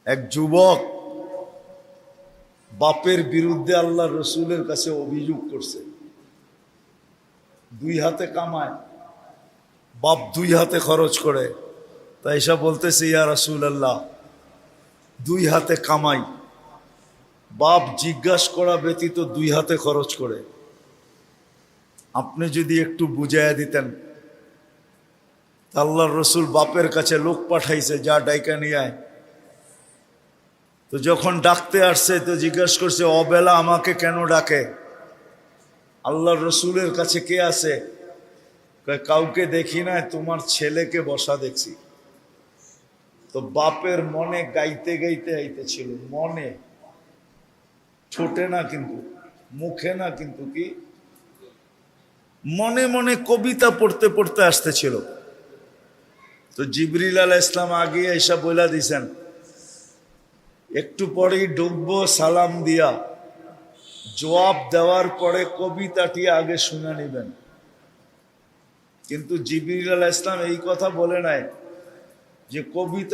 এক যুবক বাপের বিরুদ্ধে আল্লাহ রসুলের কাছে অভিযোগ করছে। দুই হাতে কামায়, বাপ দুই হাতে খরচ করে। তাই এসব বলতেছে, ইয়া রাসূল আল্লাহ, দুই হাতে কামাই, বাপ জিজ্ঞাসা করা ব্যতীত দুই হাতে খরচ করে। আপনি যদি একটু বুঝাইয়া দিতেন। আল্লাহর রসুল বাপের কাছে লোক পাঠাইছে, যা ডাইকা নিয়ে আয়। তো যখন ডাকতে আসছে তো জিজ্ঞাসা করছে, অবেলা আমাকে কেন ডাকে? আল্লাহর রসুলের কাছে কে আছে? কাউকে দেখি না, তোমার ছেলেকে বসা দেখছি। তো বাপের মনে গাইতে গাইতে আইতেছিল, মনে, ঠোঁটে না কিন্তু, মুখে না কিন্তু, কি মনে মনে কবিতা পড়তে পড়তে আসতেছিল। তো জিবরিল আলাইহিস সালাম আগে এসে বলে দিছেন, একটু পরেই ডুববো, সালাম দিয়া জবাব দেওয়ার পরে কবিতাটি আগে শুনে নিবেন। কিন্তু জিবরিল আলাইহিস সালাম এই কথা বলে নাই যে কবিতা